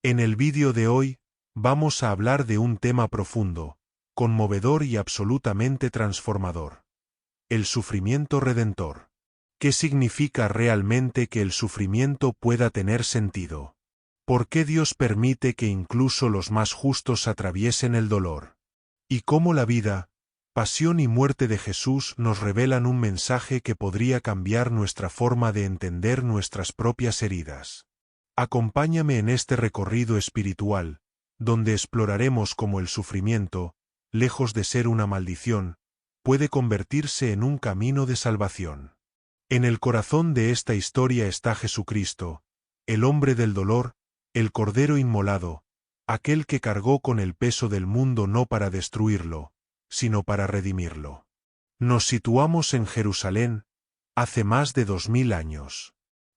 En el vídeo de hoy, vamos a hablar de un tema profundo, conmovedor y absolutamente transformador. El sufrimiento redentor. ¿Qué significa realmente que el sufrimiento pueda tener sentido? ¿Por qué Dios permite que incluso los más justos atraviesen el dolor? ¿Y cómo la vida, pasión y muerte de Jesús nos revelan un mensaje que podría cambiar nuestra forma de entender nuestras propias heridas? Acompáñame en este recorrido espiritual, donde exploraremos cómo el sufrimiento, lejos de ser una maldición, puede convertirse en un camino de salvación. En el corazón de esta historia está Jesucristo, el hombre del dolor, el Cordero inmolado, aquel que cargó con el peso del mundo no para destruirlo, sino para redimirlo. Nos situamos en Jerusalén, hace más de 2000 años.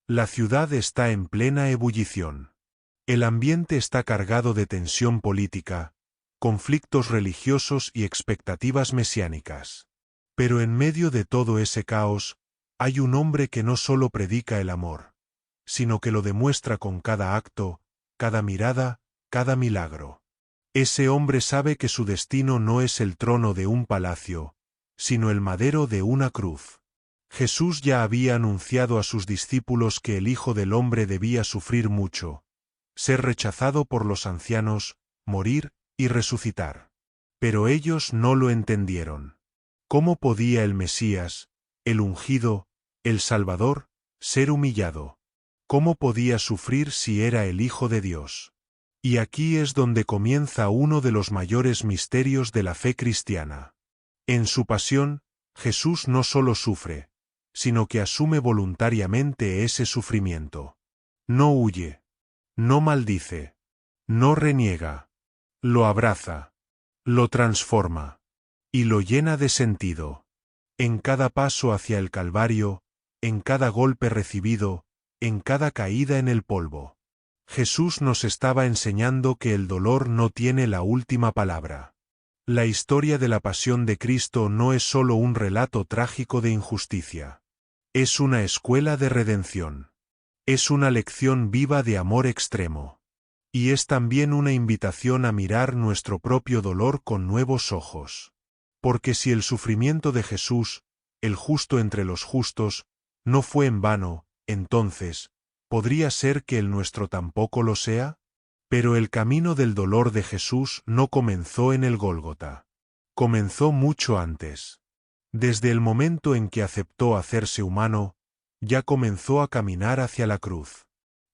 La ciudad está en plena ebullición. El ambiente está cargado de tensión política, conflictos religiosos y expectativas mesiánicas. Pero en medio de todo ese caos, hay un hombre que no solo predica el amor, sino que lo demuestra con cada acto, cada mirada, cada milagro. Ese hombre sabe que su destino no es el trono de un palacio, sino el madero de una cruz. Jesús ya había anunciado a sus discípulos que el Hijo del Hombre debía sufrir mucho, ser rechazado por los ancianos, morir y resucitar. Pero ellos no lo entendieron. ¿Cómo podía el Mesías, el ungido, el Salvador, ser humillado? ¿Cómo podía sufrir si era el Hijo de Dios? Y aquí es donde comienza uno de los mayores misterios de la fe cristiana. En su pasión, Jesús no solo sufre, sino que asume voluntariamente ese sufrimiento. No huye, no maldice, no reniega, lo abraza, lo transforma, y lo llena de sentido. En cada paso hacia el Calvario, en cada golpe recibido, en cada caída en el polvo. Jesús nos estaba enseñando que el dolor no tiene la última palabra. La historia de la pasión de Cristo no es solo un relato trágico de injusticia. Es una escuela de redención. Es una lección viva de amor extremo. Y es también una invitación a mirar nuestro propio dolor con nuevos ojos. Porque si el sufrimiento de Jesús, el justo entre los justos, no fue en vano, entonces, ¿podría ser que el nuestro tampoco lo sea? Pero el camino del dolor de Jesús no comenzó en el Gólgota. Comenzó mucho antes. Desde el momento en que aceptó hacerse humano, ya comenzó a caminar hacia la cruz.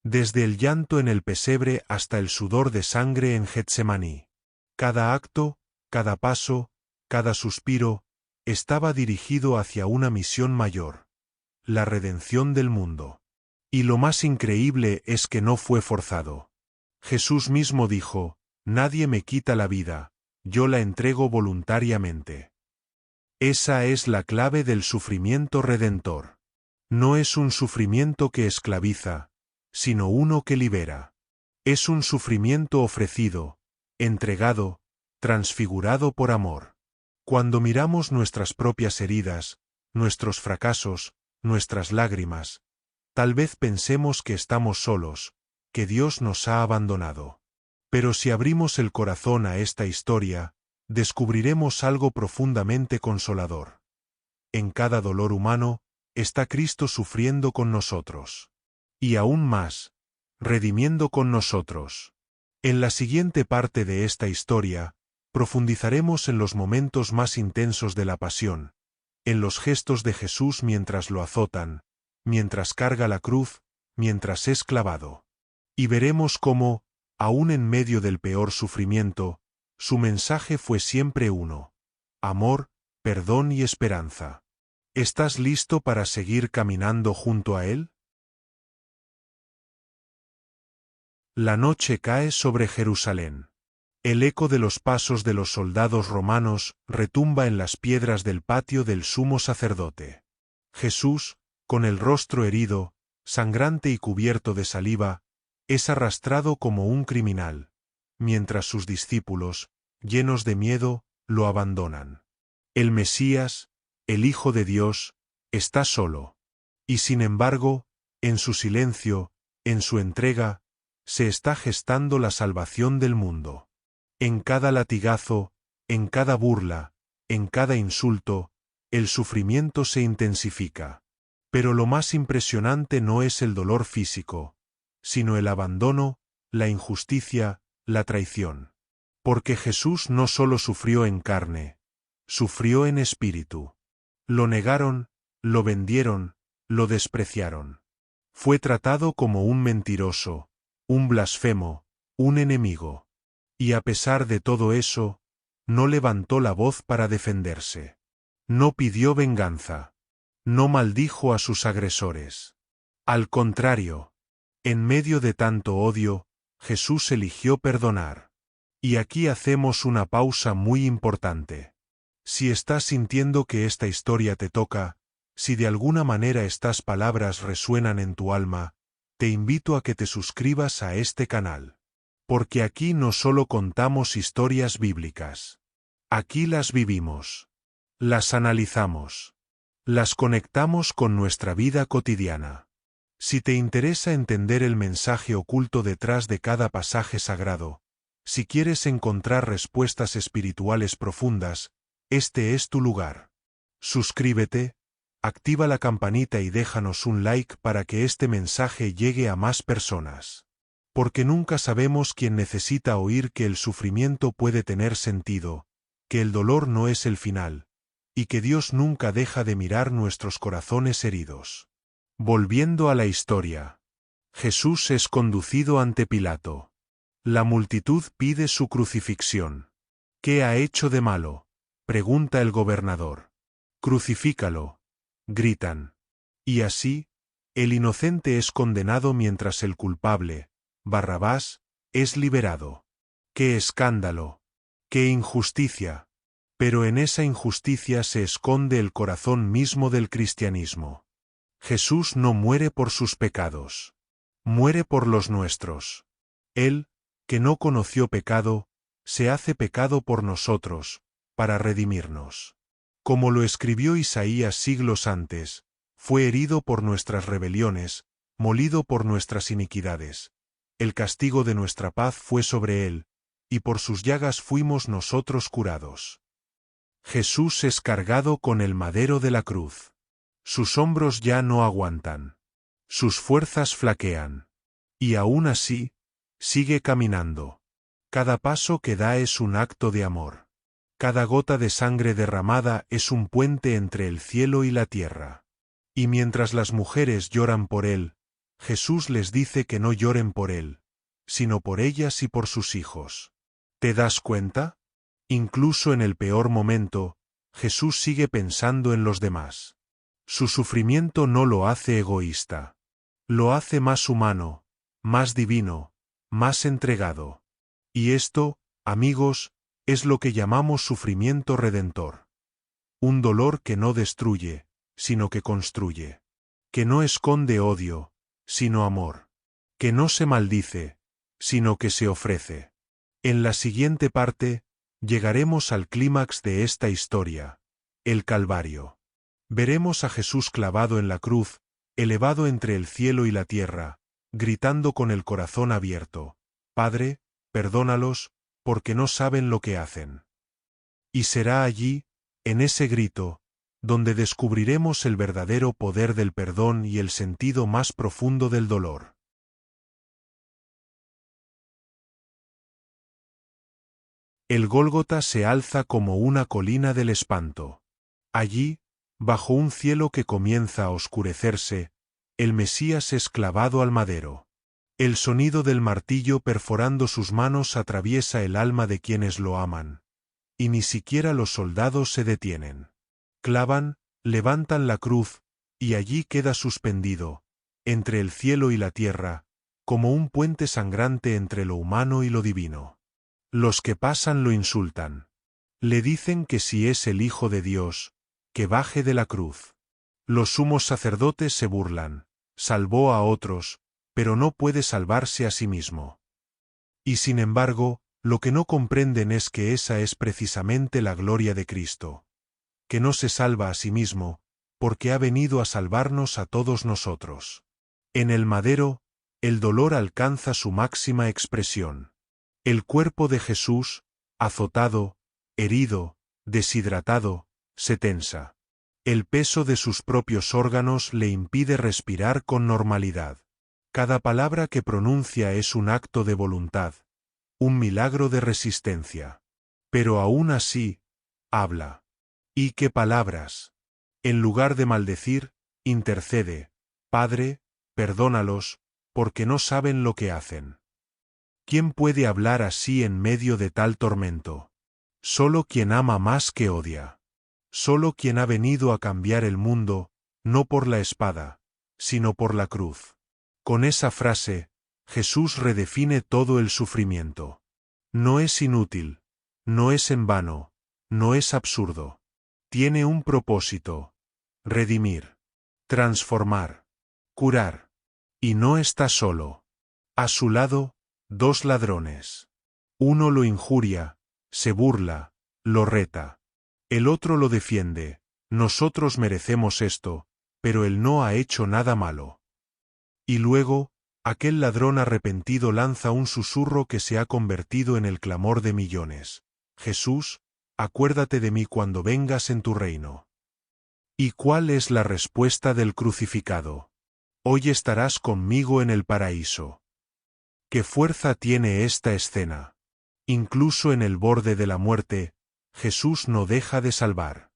Desde el llanto en el pesebre hasta el sudor de sangre en Getsemaní. Cada acto, cada paso, cada suspiro, estaba dirigido hacia una misión mayor: la redención del mundo. Y lo más increíble es que no fue forzado. Jesús mismo dijo: «Nadie me quita la vida, yo la entrego voluntariamente». Esa es la clave del sufrimiento redentor. No es un sufrimiento que esclaviza, sino uno que libera. Es un sufrimiento ofrecido, entregado, transfigurado por amor. Cuando miramos nuestras propias heridas, nuestros fracasos, nuestras lágrimas, tal vez pensemos que estamos solos, que Dios nos ha abandonado. Pero si abrimos el corazón a esta historia, descubriremos algo profundamente consolador. En cada dolor humano, está Cristo sufriendo con nosotros. Y aún más, redimiendo con nosotros. En la siguiente parte de esta historia, profundizaremos en los momentos más intensos de la pasión, en los gestos de Jesús mientras lo azotan, mientras carga la cruz, mientras es clavado. Y veremos cómo, aún en medio del peor sufrimiento, su mensaje fue siempre uno: amor, perdón y esperanza. ¿Estás listo para seguir caminando junto a Él? La noche cae sobre Jerusalén. El eco de los pasos de los soldados romanos retumba en las piedras del patio del sumo sacerdote. Jesús, con el rostro herido, sangrante y cubierto de saliva, es arrastrado como un criminal, mientras sus discípulos, llenos de miedo, lo abandonan. El Mesías, el Hijo de Dios, está solo. Y sin embargo, en su silencio, en su entrega, se está gestando la salvación del mundo. En cada latigazo, en cada burla, en cada insulto, el sufrimiento se intensifica. Pero lo más impresionante no es el dolor físico, sino el abandono, la injusticia, la traición. Porque Jesús no solo sufrió en carne, sufrió en espíritu. Lo negaron, lo vendieron, lo despreciaron. Fue tratado como un mentiroso, un blasfemo, un enemigo. Y a pesar de todo eso, no levantó la voz para defenderse. No pidió venganza. No maldijo a sus agresores. Al contrario, en medio de tanto odio, Jesús eligió perdonar. Y aquí hacemos una pausa muy importante. Si estás sintiendo que esta historia te toca, si de alguna manera estas palabras resuenan en tu alma, te invito a que te suscribas a este canal. Porque aquí no solo contamos historias bíblicas. Aquí las vivimos. Las analizamos. Las conectamos con nuestra vida cotidiana. Si te interesa entender el mensaje oculto detrás de cada pasaje sagrado, si quieres encontrar respuestas espirituales profundas, este es tu lugar. Suscríbete, activa la campanita y déjanos un like para que este mensaje llegue a más personas. Porque nunca sabemos quién necesita oír que el sufrimiento puede tener sentido, que el dolor no es el final, y que Dios nunca deja de mirar nuestros corazones heridos. Volviendo a la historia. Jesús es conducido ante Pilato. La multitud pide su crucifixión. ¿Qué ha hecho de malo?, pregunta el gobernador. Crucifícalo, gritan. Y así, el inocente es condenado mientras el culpable, Barrabás, es liberado. ¡Qué escándalo! ¡Qué injusticia! Pero en esa injusticia se esconde el corazón mismo del cristianismo. Jesús no muere por sus pecados. Muere por los nuestros. Él, que no conoció pecado, se hace pecado por nosotros, para redimirnos. Como lo escribió Isaías siglos antes, fue herido por nuestras rebeliones, molido por nuestras iniquidades. El castigo de nuestra paz fue sobre él, y por sus llagas fuimos nosotros curados. Jesús es cargado con el madero de la cruz. Sus hombros ya no aguantan. Sus fuerzas flaquean. Y aún así, sigue caminando. Cada paso que da es un acto de amor. Cada gota de sangre derramada es un puente entre el cielo y la tierra. Y mientras las mujeres lloran por él, Jesús les dice que no lloren por él, sino por ellas y por sus hijos. ¿Te das cuenta? Incluso en el peor momento, Jesús sigue pensando en los demás. Su sufrimiento no lo hace egoísta. Lo hace más humano, más divino, más entregado. Y esto, amigos, es lo que llamamos sufrimiento redentor. Un dolor que no destruye, sino que construye. Que no esconde odio, sino amor. Que no se maldice, sino que se ofrece. En la siguiente parte, llegaremos al clímax de esta historia, el Calvario. Veremos a Jesús clavado en la cruz, elevado entre el cielo y la tierra, gritando con el corazón abierto: Padre, perdónalos, porque no saben lo que hacen. Y será allí, en ese grito, donde descubriremos el verdadero poder del perdón y el sentido más profundo del dolor. El Gólgota se alza como una colina del espanto. Allí, bajo un cielo que comienza a oscurecerse, el Mesías es clavado al madero. El sonido del martillo perforando sus manos atraviesa el alma de quienes lo aman. Y ni siquiera los soldados se detienen. Clavan, levantan la cruz, y allí queda suspendido, entre el cielo y la tierra, como un puente sangrante entre lo humano y lo divino. Los que pasan lo insultan. Le dicen que si es el Hijo de Dios, que baje de la cruz. Los sumos sacerdotes se burlan. Salvó a otros, pero no puede salvarse a sí mismo. Y sin embargo, lo que no comprenden es que esa es precisamente la gloria de Cristo. Que no se salva a sí mismo, porque ha venido a salvarnos a todos nosotros. En el madero, el dolor alcanza su máxima expresión. El cuerpo de Jesús, azotado, herido, deshidratado, se tensa. El peso de sus propios órganos le impide respirar con normalidad. Cada palabra que pronuncia es un acto de voluntad, un milagro de resistencia. Pero aún así, habla. ¿Y qué palabras? En lugar de maldecir, intercede: Padre, perdónalos, porque no saben lo que hacen. ¿Quién puede hablar así en medio de tal tormento? Solo quien ama más que odia. Solo quien ha venido a cambiar el mundo, no por la espada, sino por la cruz. Con esa frase, Jesús redefine todo el sufrimiento. No es inútil, no es en vano, no es absurdo. Tiene un propósito: redimir, transformar, curar. Y no está solo. A su lado, dos ladrones. Uno lo injuria, se burla, lo reta. El otro lo defiende: nosotros merecemos esto, pero él no ha hecho nada malo. Y luego, aquel ladrón arrepentido lanza un susurro que se ha convertido en el clamor de millones: Jesús, acuérdate de mí cuando vengas en tu reino. ¿Y cuál es la respuesta del crucificado? Hoy estarás conmigo en el paraíso. ¿Qué fuerza tiene esta escena? Incluso en el borde de la muerte, Jesús no deja de salvar.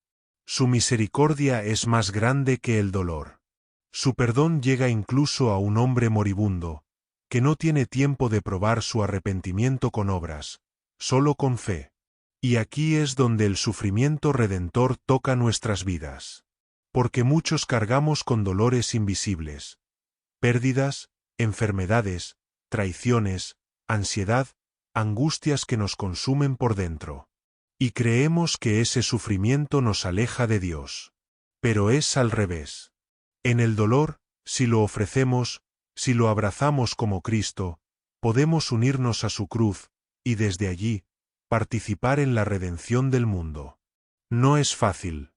Su misericordia es más grande que el dolor. Su perdón llega incluso a un hombre moribundo, que no tiene tiempo de probar su arrepentimiento con obras, solo con fe. Y aquí es donde el sufrimiento redentor toca nuestras vidas. Porque muchos cargamos con dolores invisibles, pérdidas, enfermedades, traiciones, ansiedad, angustias que nos consumen por dentro. Y creemos que ese sufrimiento nos aleja de Dios. Pero es al revés. En el dolor, si lo ofrecemos, si lo abrazamos como Cristo, podemos unirnos a su cruz, y desde allí, participar en la redención del mundo. No es fácil.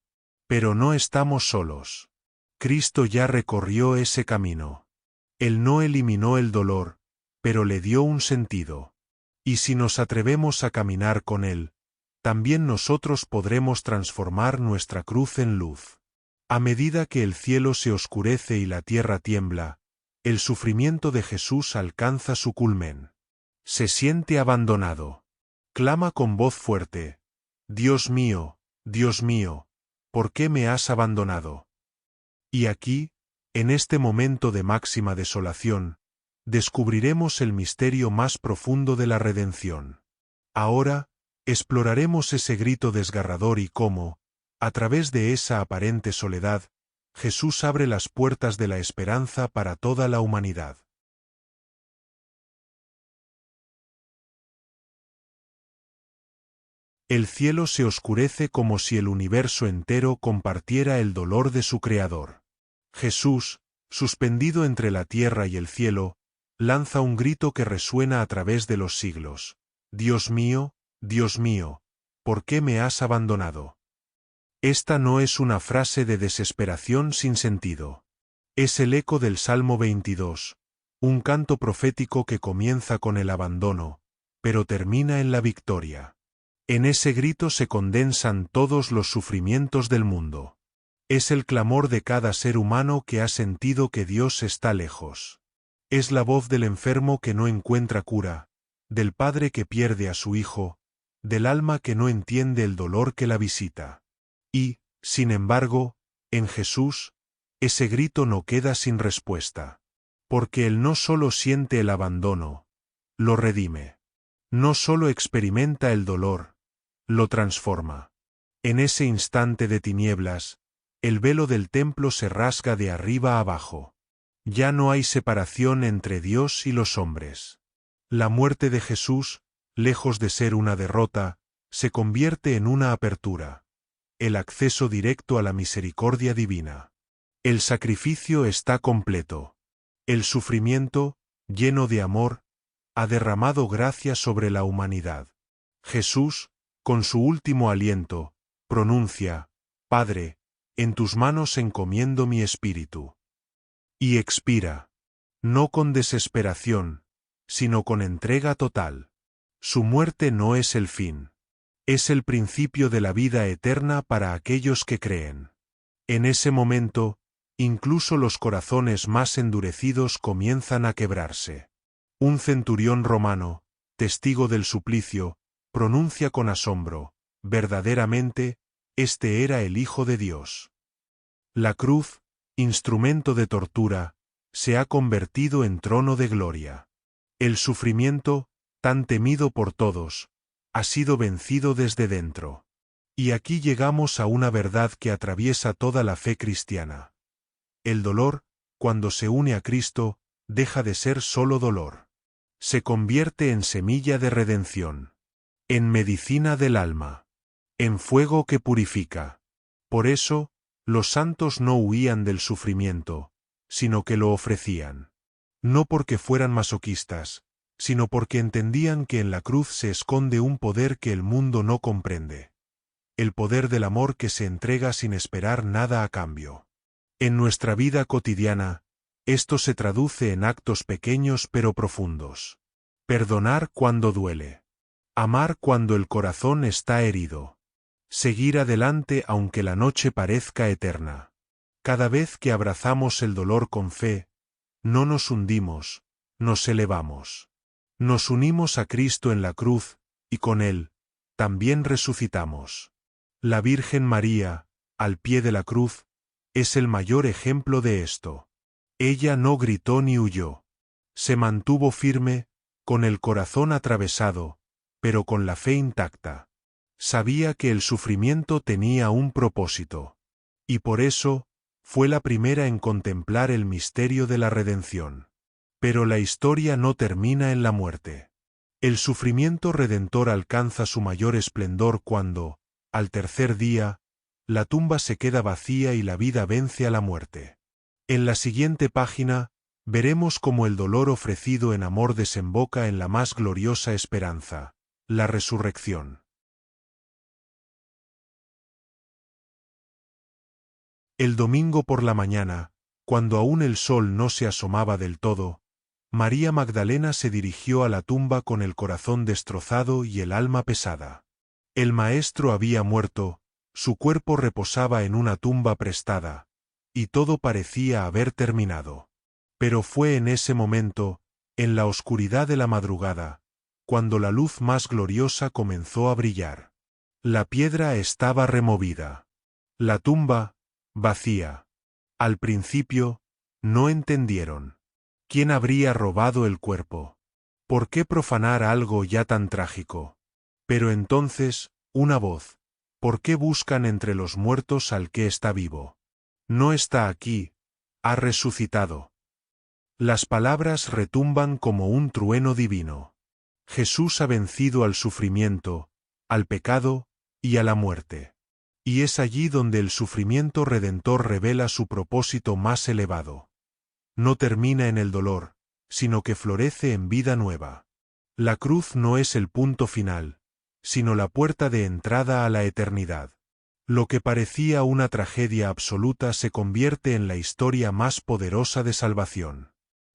Pero no estamos solos. Cristo ya recorrió ese camino. Él no eliminó el dolor, pero le dio un sentido. Y si nos atrevemos a caminar con Él, también nosotros podremos transformar nuestra cruz en luz. A medida que el cielo se oscurece y la tierra tiembla, el sufrimiento de Jesús alcanza su culmen. Se siente abandonado. Clama con voz fuerte: Dios mío, ¿por qué me has abandonado? Y aquí, en este momento de máxima desolación, descubriremos el misterio más profundo de la redención. Ahora, exploraremos ese grito desgarrador y cómo, a través de esa aparente soledad, Jesús abre las puertas de la esperanza para toda la humanidad. El cielo se oscurece como si el universo entero compartiera el dolor de su Creador. Jesús, suspendido entre la tierra y el cielo, lanza un grito que resuena a través de los siglos: Dios mío, ¿por qué me has abandonado? Esta no es una frase de desesperación sin sentido. Es el eco del Salmo 22, un canto profético que comienza con el abandono, pero termina en la victoria. En ese grito se condensan todos los sufrimientos del mundo. Es el clamor de cada ser humano que ha sentido que Dios está lejos. Es la voz del enfermo que no encuentra cura, del padre que pierde a su hijo, del alma que no entiende el dolor que la visita. Y, sin embargo, en Jesús, ese grito no queda sin respuesta. Porque Él no solo siente el abandono, lo redime. No solo experimenta el dolor, lo transforma. En ese instante de tinieblas, el velo del templo se rasga de arriba abajo. Ya no hay separación entre Dios y los hombres. La muerte de Jesús, lejos de ser una derrota, se convierte en una apertura. El acceso directo a la misericordia divina. El sacrificio está completo. El sufrimiento, lleno de amor, ha derramado gracia sobre la humanidad. Jesús, con su último aliento, pronuncia: Padre, en tus manos encomiendo mi espíritu. Y expira. no con desesperación, sino con entrega total. Su muerte no es el fin. Es el principio de la vida eterna para aquellos que creen. En ese momento, incluso los corazones más endurecidos comienzan a quebrarse. Un centurión romano, testigo del suplicio, pronuncia con asombro: verdaderamente, este era el Hijo de Dios. La cruz, instrumento de tortura, se ha convertido en trono de gloria. El sufrimiento, tan temido por todos, ha sido vencido desde dentro. Y aquí llegamos a una verdad que atraviesa toda la fe cristiana. El dolor, cuando se une a Cristo, deja de ser solo dolor. Se convierte en semilla de redención, en medicina del alma, en fuego que purifica. Por eso, los santos no huían del sufrimiento, sino que lo ofrecían. No porque fueran masoquistas, sino porque entendían que en la cruz se esconde un poder que el mundo no comprende. El poder del amor que se entrega sin esperar nada a cambio. En nuestra vida cotidiana, esto se traduce en actos pequeños pero profundos. Perdonar cuando duele. Amar cuando el corazón está herido. Seguir adelante aunque la noche parezca eterna. Cada vez que abrazamos el dolor con fe, no nos hundimos, nos elevamos. Nos unimos a Cristo en la cruz, y con Él, también resucitamos. La Virgen María, al pie de la cruz, es el mayor ejemplo de esto. Ella no gritó ni huyó. Se mantuvo firme, con el corazón atravesado, pero con la fe intacta. Sabía que el sufrimiento tenía un propósito. Y por eso, fue la primera en contemplar el misterio de la redención. Pero la historia no termina en la muerte. El sufrimiento redentor alcanza su mayor esplendor cuando, al tercer día, la tumba se queda vacía y la vida vence a la muerte. En la siguiente página, veremos cómo el dolor ofrecido en amor desemboca en la más gloriosa esperanza, la resurrección. El domingo por la mañana, cuando aún el sol no se asomaba del todo, María Magdalena se dirigió a la tumba con el corazón destrozado y el alma pesada. El Maestro había muerto, su cuerpo reposaba en una tumba prestada, y todo parecía haber terminado. Pero fue en ese momento, en la oscuridad de la madrugada, cuando la luz más gloriosa comenzó a brillar. La piedra estaba removida. La tumba, vacía. Al principio, no entendieron. ¿Quién habría robado el cuerpo? ¿Por qué profanar algo ya tan trágico? Pero entonces, una voz: ¿por qué buscan entre los muertos al que está vivo? No está aquí, ha resucitado. Las palabras retumban como un trueno divino. Jesús ha vencido al sufrimiento, al pecado y a la muerte. Y es allí donde el sufrimiento redentor revela su propósito más elevado. No termina en el dolor, sino que florece en vida nueva. La cruz no es el punto final, sino la puerta de entrada a la eternidad. Lo que parecía una tragedia absoluta se convierte en la historia más poderosa de salvación.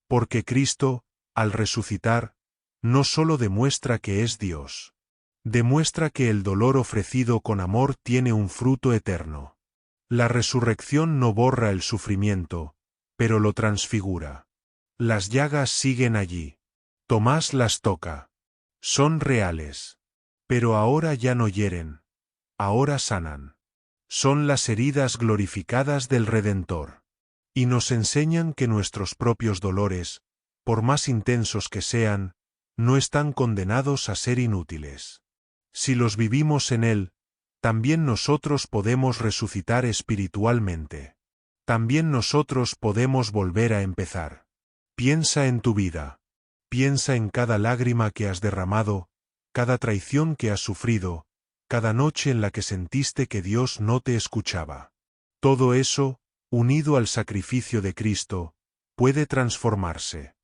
Porque Cristo, al resucitar, no solo demuestra que es Dios. Demuestra que el dolor ofrecido con amor tiene un fruto eterno. La resurrección no borra el sufrimiento, pero lo transfigura. Las llagas siguen allí. Tomás las toca. Son reales. Pero ahora ya no hieren. Ahora sanan. Son las heridas glorificadas del Redentor. Y nos enseñan que nuestros propios dolores, por más intensos que sean, no están condenados a ser inútiles. Si los vivimos en Él, también nosotros podemos resucitar espiritualmente. También nosotros podemos volver a empezar. Piensa en tu vida. Piensa en cada lágrima que has derramado, cada traición que has sufrido, cada noche en la que sentiste que Dios no te escuchaba. Todo eso, unido al sacrificio de Cristo, puede transformarse.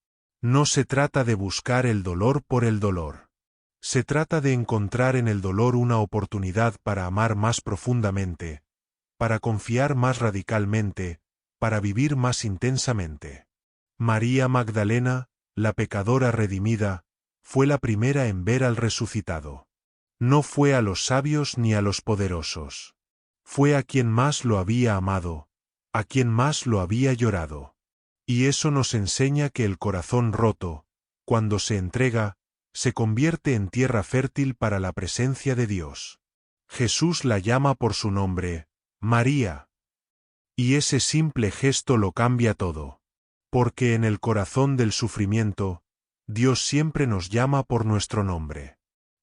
No se trata de buscar el dolor por el dolor. Se trata de encontrar en el dolor una oportunidad para amar más profundamente, para confiar más radicalmente, para vivir más intensamente. María Magdalena, la pecadora redimida, fue la primera en ver al resucitado. No fue a los sabios ni a los poderosos. Fue a quien más lo había amado, a quien más lo había llorado. Y eso nos enseña que el corazón roto, cuando se entrega, se convierte en tierra fértil para la presencia de Dios. Jesús la llama por su nombre, María. Y ese simple gesto lo cambia todo. Porque en el corazón del sufrimiento, Dios siempre nos llama por nuestro nombre.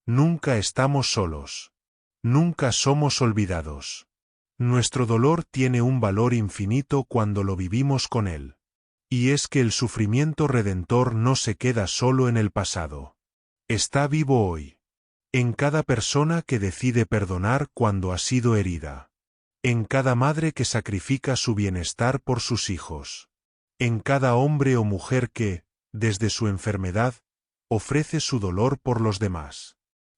Nunca estamos solos. Nunca somos olvidados. Nuestro dolor tiene un valor infinito cuando lo vivimos con Él. Y es que el sufrimiento redentor no se queda solo en el pasado. Está vivo hoy. En cada persona que decide perdonar cuando ha sido herida. En cada madre que sacrifica su bienestar por sus hijos. En cada hombre o mujer que, desde su enfermedad, ofrece su dolor por los demás.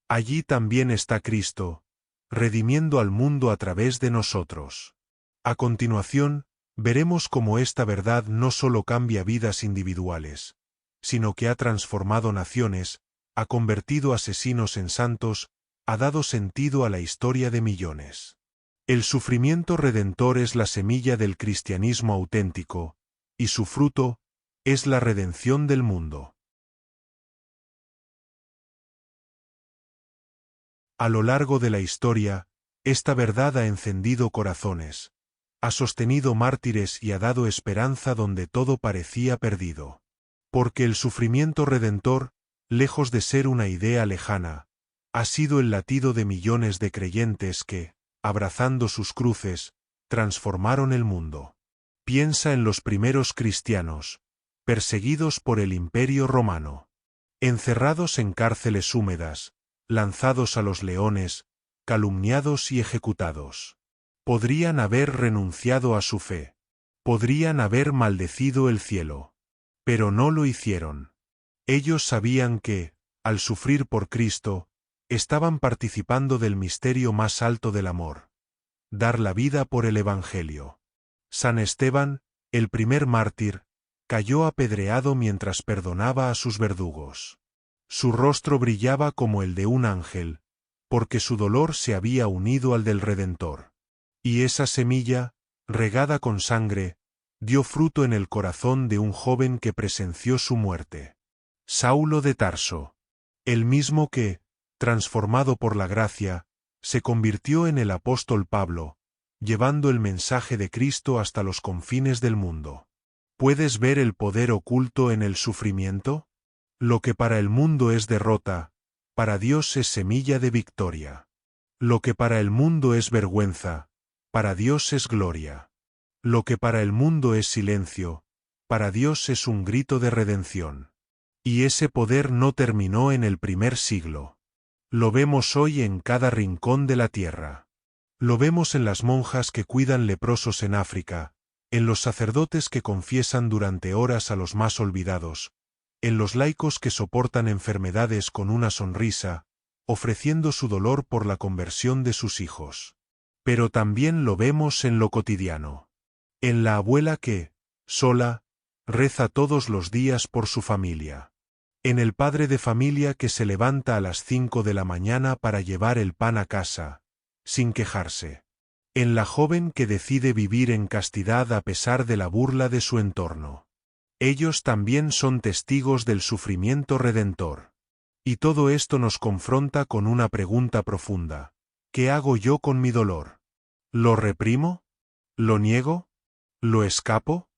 Allí también está Cristo, redimiendo al mundo a través de nosotros. A continuación, veremos cómo esta verdad no solo cambia vidas individuales, sino que ha transformado naciones, ha convertido asesinos en santos, ha dado sentido a la historia de millones. El sufrimiento redentor es la semilla del cristianismo auténtico, y su fruto es la redención del mundo. A lo largo de la historia, esta verdad ha encendido corazones, ha sostenido mártires y ha dado esperanza donde todo parecía perdido. Porque el sufrimiento redentor, lejos de ser una idea lejana, ha sido el latido de millones de creyentes que, abrazando sus cruces, transformaron el mundo. Piensa en los primeros cristianos, perseguidos por el Imperio Romano, encerrados en cárceles húmedas, lanzados a los leones, calumniados y ejecutados. Podrían haber renunciado a su fe. Podrían haber maldecido el cielo. Pero no lo hicieron. Ellos sabían que, al sufrir por Cristo, estaban participando del misterio más alto del amor. Dar la vida por el Evangelio. San Esteban, el primer mártir, cayó apedreado mientras perdonaba a sus verdugos. Su rostro brillaba como el de un ángel, porque su dolor se había unido al del Redentor. Y esa semilla, regada con sangre, dio fruto en el corazón de un joven que presenció su muerte. Saulo de Tarso. El mismo que, transformado por la gracia, se convirtió en el apóstol Pablo, llevando el mensaje de Cristo hasta los confines del mundo. ¿Puedes ver el poder oculto en el sufrimiento? Lo que para el mundo es derrota, para Dios es semilla de victoria. Lo que para el mundo es vergüenza, para Dios es gloria. Lo que para el mundo es silencio, para Dios es un grito de redención. Y ese poder no terminó en el primer siglo. Lo vemos hoy en cada rincón de la tierra. Lo vemos en las monjas que cuidan leprosos en África, en los sacerdotes que confiesan durante horas a los más olvidados, en los laicos que soportan enfermedades con una sonrisa, ofreciendo su dolor por la conversión de sus hijos. Pero también lo vemos en lo cotidiano. En la abuela que, sola, reza todos los días por su familia. En el padre de familia que se levanta a las 5 de la mañana para llevar el pan a casa, sin quejarse. En la joven que decide vivir en castidad a pesar de la burla de su entorno. Ellos también son testigos del sufrimiento redentor. Y todo esto nos confronta con una pregunta profunda. ¿Qué hago yo con mi dolor? ¿Lo reprimo? ¿Lo niego? ¿Lo escapo?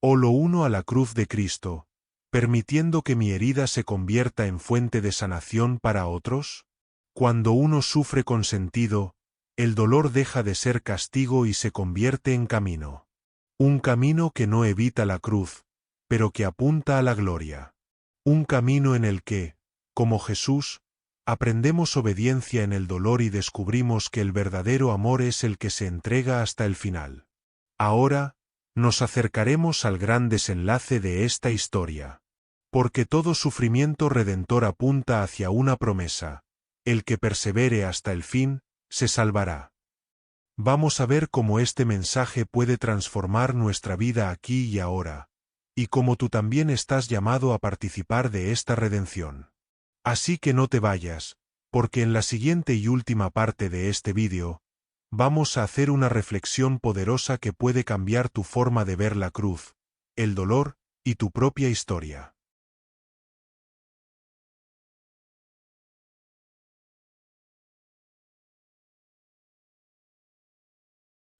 ¿O lo uno a la cruz de Cristo, permitiendo que mi herida se convierta en fuente de sanación para otros? Cuando uno sufre con sentido, el dolor deja de ser castigo y se convierte en camino. Un camino que no evita la cruz, pero que apunta a la gloria. Un camino en el que, como Jesús, aprendemos obediencia en el dolor y descubrimos que el verdadero amor es el que se entrega hasta el final. Ahora, nos acercaremos al gran desenlace de esta historia. Porque todo sufrimiento redentor apunta hacia una promesa: el que persevere hasta el fin, se salvará. Vamos a ver cómo este mensaje puede transformar nuestra vida aquí y ahora, y como tú también estás llamado a participar de esta redención. Así que no te vayas, porque en la siguiente y última parte de este vídeo, vamos a hacer una reflexión poderosa que puede cambiar tu forma de ver la cruz, el dolor y tu propia historia.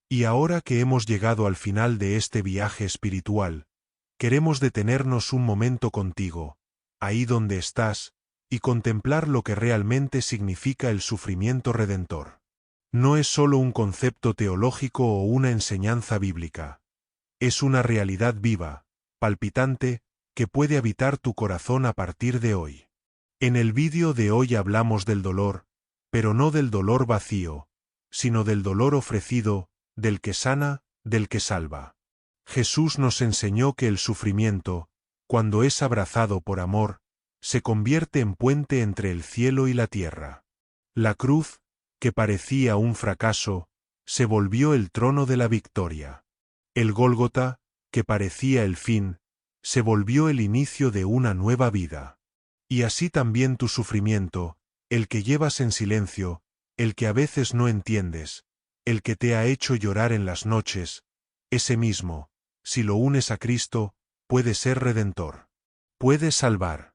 Y ahora que hemos llegado al final de este viaje espiritual, queremos detenernos un momento contigo, ahí donde estás, y contemplar lo que realmente significa el sufrimiento redentor. No es solo un concepto teológico o una enseñanza bíblica. Es una realidad viva, palpitante, que puede habitar tu corazón a partir de hoy. En el vídeo de hoy hablamos del dolor, pero no del dolor vacío, sino del dolor ofrecido, del que sana, del que salva. Jesús nos enseñó que el sufrimiento, cuando es abrazado por amor, se convierte en puente entre el cielo y la tierra. La cruz, que parecía un fracaso, se volvió el trono de la victoria. El Gólgota, que parecía el fin, se volvió el inicio de una nueva vida. Y así también tu sufrimiento, el que llevas en silencio, el que a veces no entiendes, el que te ha hecho llorar en las noches, ese mismo, si lo unes a Cristo, puede ser redentor. Puede salvar.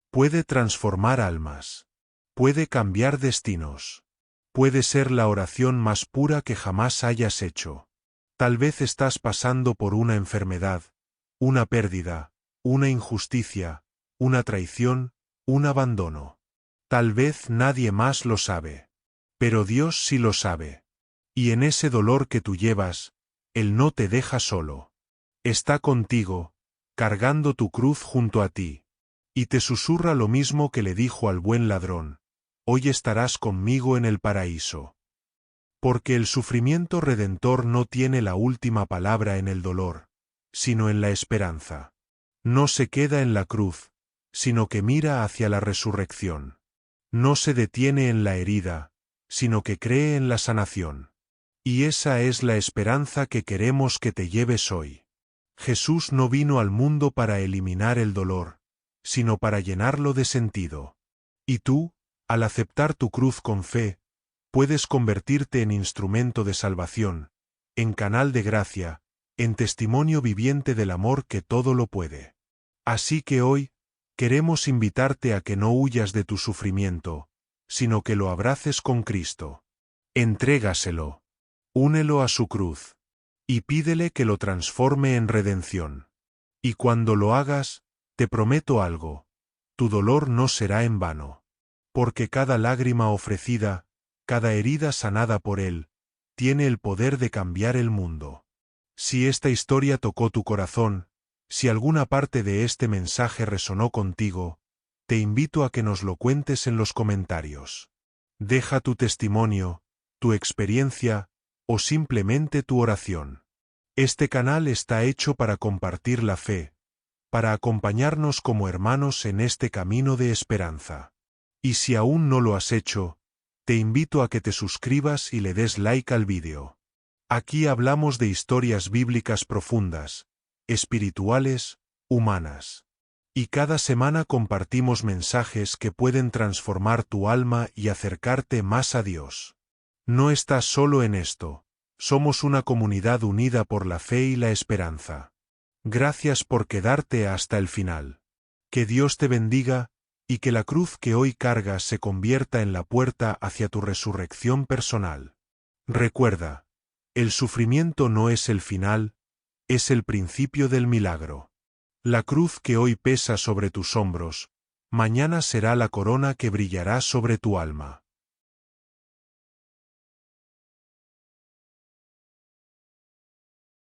Puede transformar almas. Puede cambiar destinos. Puede ser la oración más pura que jamás hayas hecho. Tal vez estás pasando por una enfermedad, una pérdida, una injusticia, una traición, un abandono. Tal vez nadie más lo sabe. Pero Dios sí lo sabe. Y en ese dolor que tú llevas, Él no te deja solo. Está contigo, cargando tu cruz junto a ti. Y te susurra lo mismo que le dijo al buen ladrón: hoy estarás conmigo en el paraíso. Porque el sufrimiento redentor no tiene la última palabra en el dolor, sino en la esperanza. No se queda en la cruz, sino que mira hacia la resurrección. No se detiene en la herida, sino que cree en la sanación. Y esa es la esperanza que queremos que te lleves hoy. Jesús no vino al mundo para eliminar el dolor, sino para llenarlo de sentido. Y tú, al aceptar tu cruz con fe, puedes convertirte en instrumento de salvación, en canal de gracia, en testimonio viviente del amor que todo lo puede. Así que hoy, queremos invitarte a que no huyas de tu sufrimiento, sino que lo abraces con Cristo. Entrégaselo. Únelo a su cruz. Y pídele que lo transforme en redención. Y cuando lo hagas, te prometo algo: tu dolor no será en vano. Porque cada lágrima ofrecida, cada herida sanada por Él, tiene el poder de cambiar el mundo. Si esta historia tocó tu corazón, si alguna parte de este mensaje resonó contigo, te invito a que nos lo cuentes en los comentarios. Deja tu testimonio, tu experiencia, o simplemente tu oración. Este canal está hecho para compartir la fe, para acompañarnos como hermanos en este camino de esperanza. Y si aún no lo has hecho, te invito a que te suscribas y le des like al vídeo. Aquí hablamos de historias bíblicas profundas, espirituales, humanas. Y cada semana compartimos mensajes que pueden transformar tu alma y acercarte más a Dios. No estás solo en esto, somos una comunidad unida por la fe y la esperanza. Gracias por quedarte hasta el final. Que Dios te bendiga, y que la cruz que hoy cargas se convierta en la puerta hacia tu resurrección personal. Recuerda, el sufrimiento no es el final, es el principio del milagro. La cruz que hoy pesa sobre tus hombros, mañana será la corona que brillará sobre tu alma.